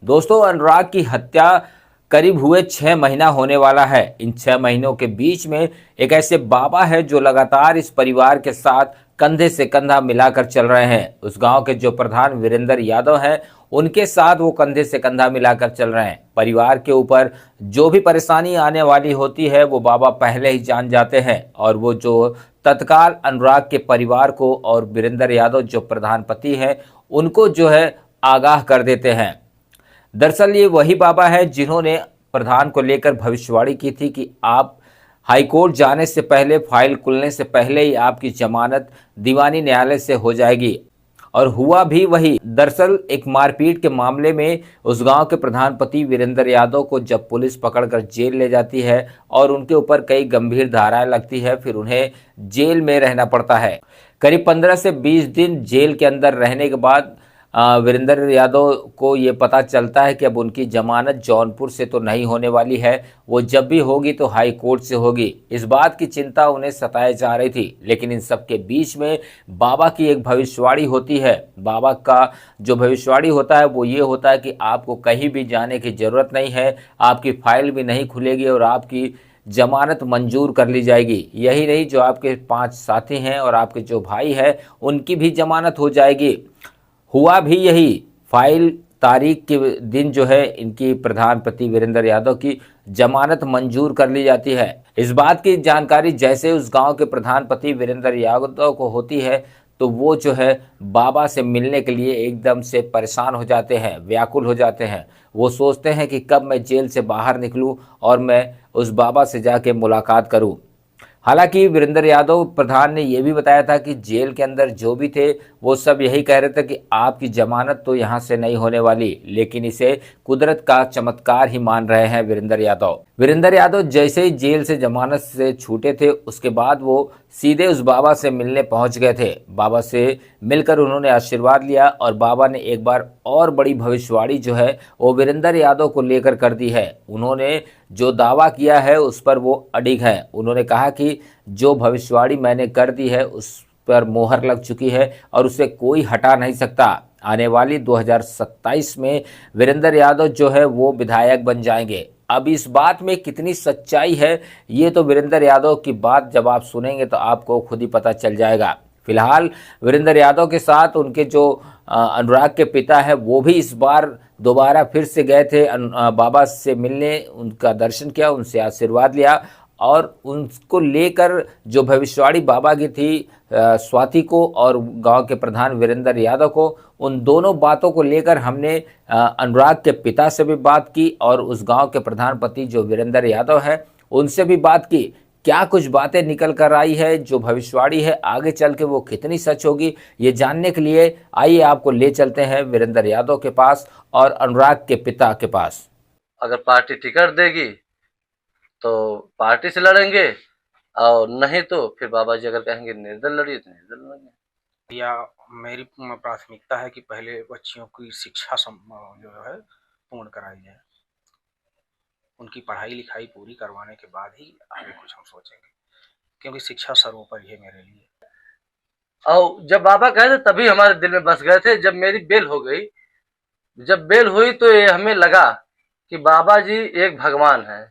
दोस्तों, अनुराग की हत्या करीब हुए 6 महीना होने वाला है। इन 6 महीनों के बीच में एक ऐसे बाबा है जो लगातार इस परिवार के साथ कंधे से कंधा मिलाकर चल रहे हैं। उस गांव के जो प्रधान वीरेंद्र यादव हैं, उनके साथ वो कंधे से कंधा मिलाकर चल रहे हैं। परिवार के ऊपर जो भी परेशानी आने वाली होती है वो बाबा पहले ही जान जाते हैं और वो जो तत्काल अनुराग के परिवार को और वीरेंद्र यादव जो प्रधान पति हैं उनको जो है आगाह कर देते हैं। दरअसल ये वही बाबा है जिन्होंने प्रधान को लेकर भविष्यवाणी की थी कि आप हाईकोर्ट जाने से पहले, फाइल खुलने से पहले ही आपकी जमानत दीवानी न्यायालय से हो जाएगी। और हुआ भी वही। दरअसल एक मारपीट के मामले में उस गांव के प्रधान पति वीरेंद्र यादव को जब पुलिस पकड़कर जेल ले जाती है और उनके ऊपर कई गंभीर धाराएं लगती है, फिर उन्हें जेल में रहना पड़ता है। करीब 15 से 20 दिन जेल के अंदर रहने के बाद वीरेंद्र यादव को ये पता चलता है कि अब उनकी जमानत जौनपुर से तो नहीं होने वाली है, वो जब भी होगी तो हाई कोर्ट से होगी। इस बात की चिंता उन्हें सताए जा रही थी, लेकिन इन सब के बीच में बाबा की एक भविष्यवाणी होती है। बाबा का जो भविष्यवाणी होता है वो ये होता है कि आपको कहीं भी जाने की ज़रूरत नहीं है, आपकी फाइल भी नहीं खुलेगी और आपकी जमानत मंजूर कर ली जाएगी। यही नहीं, जो आपके 5 साथी हैं और आपके जो भाई हैं उनकी भी जमानत हो जाएगी। हुआ भी यही। फाइल तारीख के दिन जो है इनकी प्रधान पति वीरेंद्र यादव की जमानत मंजूर कर ली जाती है। इस बात की जानकारी जैसे उस गांव के प्रधान पति वीरेंद्र यादव को होती है तो वो जो है बाबा से मिलने के लिए एकदम से परेशान हो जाते हैं, व्याकुल हो जाते हैं। वो सोचते हैं कि कब मैं जेल से बाहर निकलूं और मैं उस बाबा से जाके मुलाकात करूं। हालांकि वीरेंद्र यादव प्रधान ने यह भी बताया था कि जेल के अंदर जो भी थे वो सब यही कह रहे थे कि आपकी जमानत तो यहाँ से नहीं होने वाली, लेकिन इसे कुदरत का चमत्कार ही मान रहे हैं वीरेंद्र यादव। वीरेंद्र यादव जैसे ही जेल से जमानत से छूटे थे उसके बाद वो सीधे उस बाबा से मिलने पहुंच गए थे। बाबा से मिलकर उन्होंने आशीर्वाद लिया और बाबा ने एक बार और बड़ी भविष्यवाणी जो है वो वीरेंद्र यादव को लेकर कर दी है। उन्होंने जो दावा किया है उस पर वो अडिग है। उन्होंने कहा कि जो भविष्यवाणी मैंने कर दी है उस पर मोहर लग चुकी है और उसे कोई हटा नहीं सकता। आने वाली 2027 में वीरेंद्र यादव जो है वो विधायक बन जाएंगे। अब इस बात में कितनी सच्चाई है ये तो वीरेंद्र यादव की बात जब आप सुनेंगे तो आपको खुद ही पता चल जाएगा। फिलहाल वीरेंद्र यादव के साथ उनके जो अनुराग के पिता है वो भी इस बार दोबारा फिर से गए थे बाबा से मिलने, उनका दर्शन किया, उनसे आशीर्वाद लिया और उनको लेकर जो भविष्यवाणी बाबा की थी स्वाति को और गांव के प्रधान वीरेंद्र यादव को, उन दोनों बातों को लेकर हमने अनुराग के पिता से भी बात की और उस गांव के प्रधान पति जो वीरेंद्र यादव हैं उनसे भी बात की। क्या कुछ बातें निकल कर आई है, जो भविष्यवाणी है आगे चल के वो कितनी सच होगी, ये जानने के लिए आइए आपको ले चलते हैं वीरेंद्र यादव के पास और अनुराग के पिता के पास। अगर पार्टी टिकट देगी तो पार्टी से लड़ेंगे और नहीं तो फिर बाबा जी अगर कहेंगे निर्दल लड़िए तो निर्दल लड़ेंगे। या मेरी प्राथमिकता है कि पहले बच्चियों की शिक्षा जो है पूर्ण कराई जाए। उनकी पढ़ाई लिखाई पूरी करवाने के बाद ही आगे कुछ हम सोचेंगे, क्योंकि शिक्षा सर्वोपरि है मेरे लिए। और जब बाबा कहे थे तभी हमारे दिल में बस गए थे। जब मेरी बेल हो गई, जब बेल हुई तो ये हमें लगा कि बाबा जी एक भगवान है।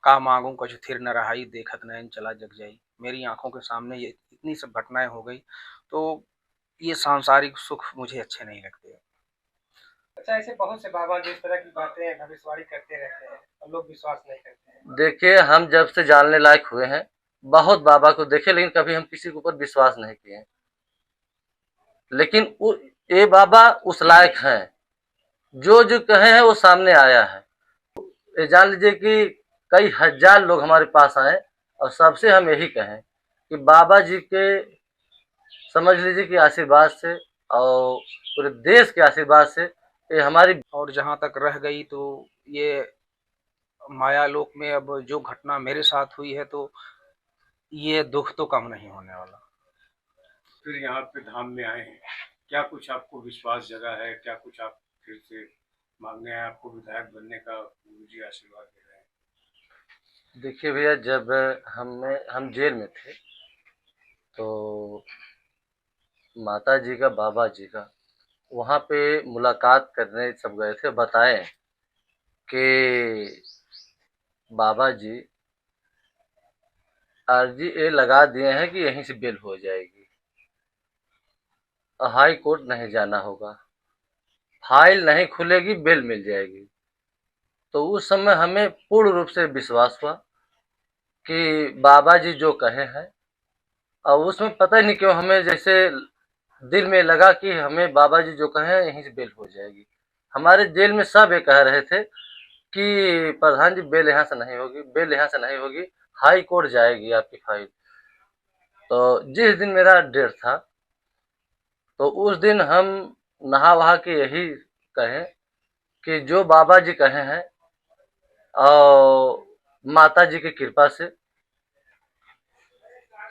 का मांगू कुछ थिर न रहाई, देखत नैन चला जग जाई। मेरी आंखों के सामने ये इतनी सब घटनाएं हो गई तो ये सांसारिक सुख मुझे अच्छे नहीं लगते। अच्छा, ऐसे बहुत से बाबा जो इस तरह की बातें भविष्यवाणी करते रहते हैं और लोग विश्वास नहीं करते हैं। देखिए, हम जब से जानने लायक हुए हैं बहुत बाबा को देखे, लेकिन कभी हम किसी के ऊपर विश्वास नहीं किए। लेकिन ये बाबा उस लायक हैं, जो जो कहे हैं वो सामने आया है। ये जान लीजिए कि कई हजार लोग हमारे पास आए और सबसे हम यही कहें कि बाबा जी के समझ लीजिए कि आशीर्वाद से और पूरे देश के आशीर्वाद से ये हमारी। और जहाँ तक रह गई तो ये माया लोक में अब जो घटना मेरे साथ हुई है तो ये दुख तो कम नहीं होने वाला। फिर यहाँ पे धाम में आए हैं, क्या कुछ आपको विश्वास जगा है? क्या कुछ आप फिर से मांगने हैं? आपको विधायक बनने का गुरुजी आशीर्वाद दे रहे हैं? देखिए भैया, जब हम जेल में थे तो माता जी का, बाबा जी का वहाँ पे मुलाकात करने सब गए थे, बताए कि बाबा जी अर्जी ये लगा दिए हैं कि यहीं से बेल हो जाएगी, हाई कोर्ट नहीं जाना होगा, फाइल नहीं खुलेगी, बेल मिल जाएगी। तो उस समय हमें पूर्ण रूप से विश्वास हुआ कि बाबा जी जो कहे हैं, और उसमें पता ही नहीं क्यों हमें जैसे दिल में लगा कि हमें बाबा जी जो कहे हैं यहीं से बेल हो जाएगी। हमारे जेल में सब ये कह रहे थे कि प्रधान जी बेल यहाँ से नहीं होगी, बेल यहाँ से नहीं होगी, हाई कोर्ट जाएगी आपकी फाइल। तो जिस दिन मेरा डेट था, तो उस दिन हम नहा वहा के यही कहें कि जो बाबा जी कहे हैं और माता जी की कृपा से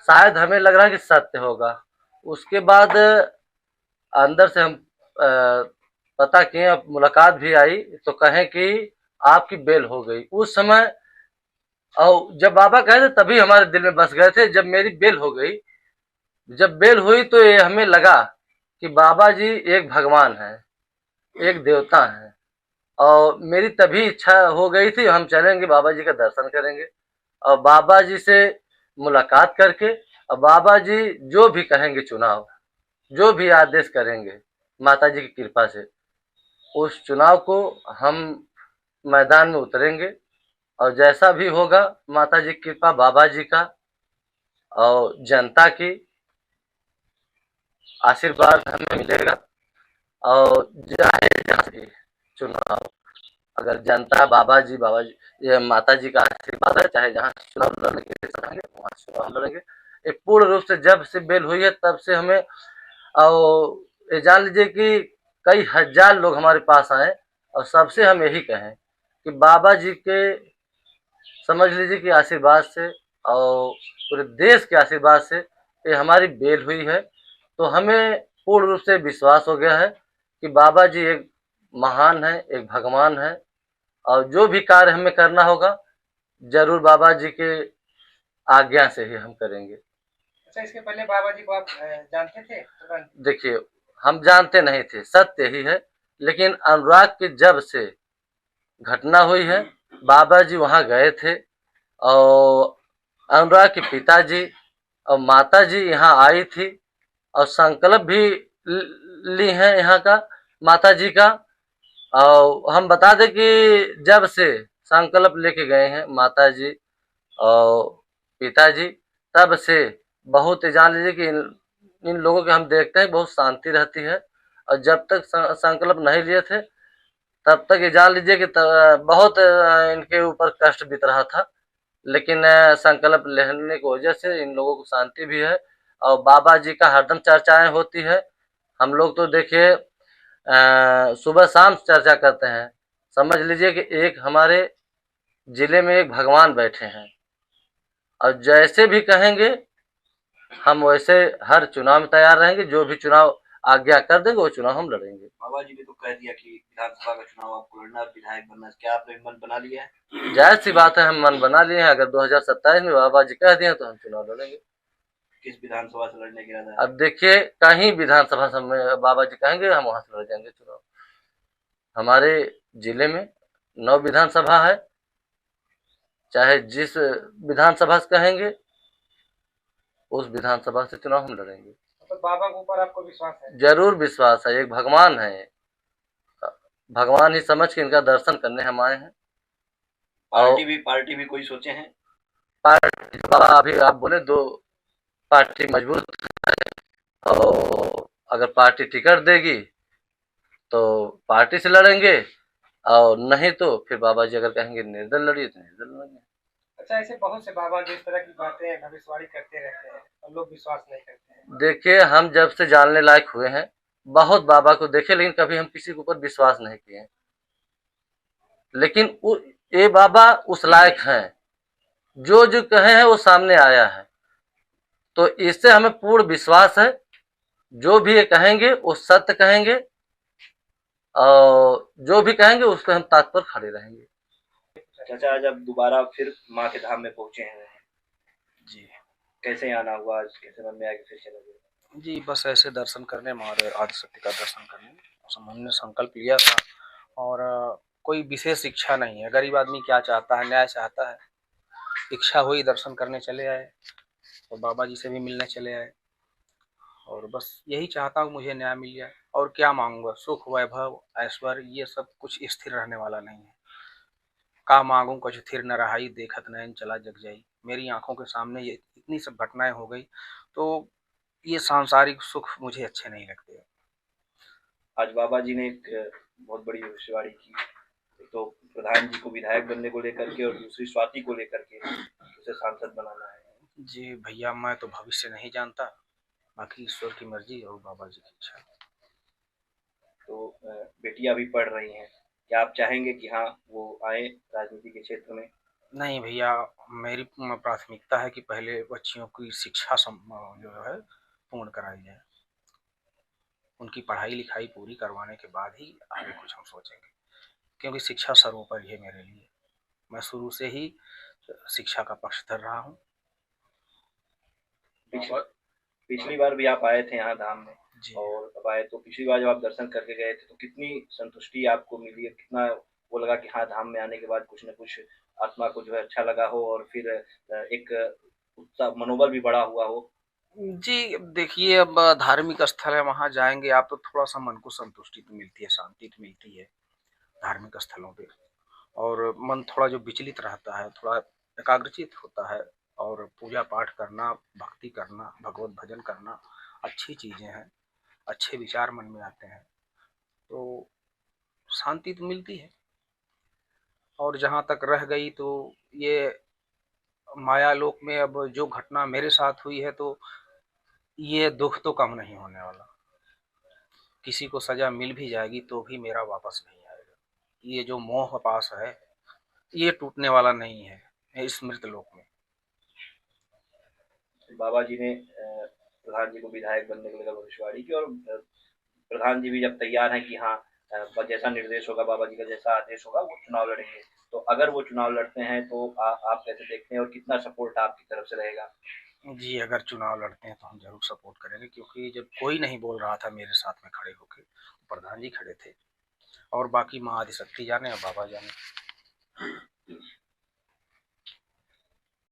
शायद हमें लग रहा है कि सत्य होगा। उसके बाद अंदर से हम पता किए, मुलाकात भी आई, तो कहें कि आपकी बेल हो गई। उस समय और जब बाबा कहे थे तभी हमारे दिल में बस गए थे। जब मेरी बेल हो गई, जब बेल हुई, तो ये हमें लगा कि बाबा जी एक भगवान है, एक देवता है, और मेरी तभी इच्छा हो गई थी हम चलेंगे बाबा जी का दर्शन करेंगे और बाबा जी से मुलाकात करके, और बाबा जी जो भी कहेंगे, चुनाव जो भी आदेश करेंगे माता जी की कृपा से, उस चुनाव को हम मैदान में उतरेंगे और जैसा भी होगा माता जी की कृपा, बाबा जी का और जनता की आशीर्वाद हमें मिलेगा। और चाहे जहाँ से चुनाव, अगर जनता बाबा जी ये माता जी का आशीर्वाद है, चाहे जहाँ से चुनाव लड़ने के लिए चाहेंगे वहाँ से चुनाव लड़ेंगे। ये पूर्ण रूप से जब से बेल हुई है तब से हमें, और ये जान लीजिए कि कई हजार लोग हमारे पास आए और सबसे हम यही कहें कि बाबा जी के, समझ लीजिए कि आशीर्वाद से और पूरे देश के आशीर्वाद से ये हमारी बेल हुई है। तो हमें पूर्ण रूप से विश्वास हो गया है कि बाबा जी एक महान है, एक भगवान है, और जो भी कार्य हमें करना होगा जरूर बाबा जी के आज्ञा से ही हम करेंगे। अच्छा, इसके पहले बाबा जी को आप जानते थे तुरंत? देखिए, हम जानते नहीं थे, सत्य ही है, लेकिन अनुराग की जब से घटना हुई है, बाबा जी वहाँ गए थे और अनुराग के पिताजी और माता जी यहाँ आई थी और संकल्प भी ली है यहाँ का, माता जी का। और हम बता दें कि जब से संकल्प लेके गए हैं माता जी और पिताजी, तब से बहुत, जान लीजिए कि इन लोगों के हम देखते हैं बहुत शांति रहती है। और जब तक संकल्प नहीं लिए थे तब तक ये जान लीजिए कि बहुत इनके ऊपर कष्ट बीत रहा था, लेकिन संकल्प लेने की वजह से इन लोगों को शांति भी है और बाबा जी का हरदम चर्चाएं होती है। हम लोग तो देखिए सुबह शाम चर्चा करते हैं। समझ लीजिए कि एक हमारे जिले में एक भगवान बैठे हैं और जैसे भी कहेंगे हम वैसे हर चुनाव में तैयार रहेंगे। जो भी चुनाव आज्ञा कर देंगे वो चुनाव हम लड़ेंगे। बाबा जी ने तो कह दिया कि विधानसभा का चुनाव आपको लड़ना, विधायक बनना है। क्या आपने मन बना लिया है? जाहिर सी बात है, हम मन बना लिए हैं। अगर 2027 में बाबा जी कह दिए तो हम चुनाव लड़ेंगे। किस विधानसभा से लड़ने की इरादा है? अब देखिए, कहीं विधानसभा में बाबा जी कहेंगे हम वहां से लड़ जाएंगे चुनाव। हमारे जिले में 9 विधानसभा है, चाहे जिस विधानसभा से कहेंगे उस विधानसभा से चुनाव हम लड़ेंगे। तो बाबा के ऊपर आपको विश्वास है? जरूर विश्वास है, एक भगवान है, भगवान ही समझ के इनका दर्शन करने हम आए हैं। पार्टी भी कोई सोचे हैं? पार्टी अभी आप बोले 2 पार्टी मजबूत है, और अगर पार्टी टिकट देगी तो पार्टी से लड़ेंगे, और नहीं तो फिर बाबा जी अगर कहेंगे निर्दल लड़िए तो निर्दल लड़ेंगे। अच्छा, ऐसे बहुत से बाबा जो इस तरह की बातें भविष्यवाणी करते रहते हैं और लोग विश्वास नहीं करते हैं। देखिए, हम जब से जानने लायक हुए हैं बहुत बाबा को देखे, लेकिन कभी हम किसी के ऊपर विश्वास नहीं किए। लेकिन ये बाबा उस लायक हैं, जो जो कहे हैं वो सामने आया है। तो इससे हमें पूर्ण विश्वास है, जो भी ये कहेंगे वो सत्य कहेंगे, और जो भी कहेंगे उस पर हम तात्पर खड़े रहेंगे। चाचा, जब दोबारा फिर माँ के धाम में पहुंचे हैं जी, कैसे आना हुआ, कैसे मन में आके फिर चला गया? जी, बस ऐसे दर्शन करने और आदिशक्ति का दर्शन करने हमने संकल्प लिया था। और कोई विशेष इच्छा नहीं है। गरीब आदमी क्या चाहता है? न्याय चाहता है। इच्छा हुई दर्शन करने चले आए और बाबा जी से भी मिलने चले आए। और बस यही चाहता हूँ, मुझे न्याय मिल जाए। और क्या मांगूंगा? सुख, वैभव, ऐश्वर्य, ये सब कुछ स्थिर रहने वाला नहीं है। का मांगू कुछ थिर न रहाई, देखत नैन चला जग जाई। मेरी आंखों के सामने ये इतनी सब घटनाएं हो गई, तो ये सांसारिक सुख मुझे अच्छे नहीं लगते। आज बाबा जी ने एक बहुत बड़ी भविष्यवाणी की। एक तो प्रधान जी को विधायक बनने को लेकर के और दूसरी स्वाति को लेकर के उसे सांसद बनाना है। जी भैया, मैं तो भविष्य नहीं जानता, बाकी ईश्वर की मर्जी और बाबा जी की इच्छा। तो बेटियां भी पढ़ रही हैं, क्या आप चाहेंगे कि हाँ वो आए राजनीति के क्षेत्र में? नहीं भैया, मेरी प्राथमिकता है कि पहले बच्चियों की शिक्षा जो है पूर्ण कराई जाए। उनकी पढ़ाई लिखाई पूरी करवाने के बाद ही आगे कुछ हम सोचेंगे, क्योंकि शिक्षा सर्वोपरि है मेरे लिए। मैं शुरू से ही शिक्षा का पक्षधर रहा हूँ। पिछली बार भी आप आए थे यहाँ धाम में जी। और अब आए, तो पिछली बार जब आप दर्शन करके गए थे तो कितनी संतुष्टि आपको मिली है? कितना वो लगा कि हाँ धाम में आने के बाद कुछ न कुछ आत्मा को जो है अच्छा लगा हो और फिर एक उत्साह, मनोबल भी बढ़ा हुआ हो? जी, देखिए, अब धार्मिक स्थल है, वहाँ जाएँगे आप तो थोड़ा-सा मन को संतुष्टि तो मिलती है, शांति तो मिलती है धार्मिक स्थलों पे। और मन थोड़ा जो विचलित रहता है, थोड़ा एकाग्रचित्त होता है। और पूजा-पाठ करना, भक्ति करना, भगवत भजन करना अच्छी चीज़ें हैं, अच्छे विचार मन में आते हैं, तो शांति तो मिलती है। और जहाँ तक रह गई तो ये मायालोक में अब जो घटना मेरे साथ हुई है, तो ये दुःख तो कम नहीं होने वाला। किसी को सज़ा मिल भी जाएगी तो भी मेरा वापस नहीं आएगा। ये जो मोह पाश है, ये टूटने वाला नहीं है इस मृत लोक में। बाबा जी ने प्रधान जी को विधायक बनने को लेकर भविष्यवाणी की और प्रधान जी भी जब तैयार हैं कि हाँ जैसा निर्देश होगा, बाबा जी का जैसा आदेश होगा, वो चुनाव लड़ेंगे। तो अगर वो चुनाव लड़ते हैं तो आप कैसे देखते हैं और कितना सपोर्ट आपकी तरफ से रहेगा? जी, अगर चुनाव लड़ते हैं तो हम ज़रूर सपोर्ट करेंगे, क्योंकि जब कोई नहीं बोल रहा था मेरे साथ में खड़े होके, तो प्रधान जी खड़े थे। और बाकी माँ आदिशक्ति जाने और बाबा जाने।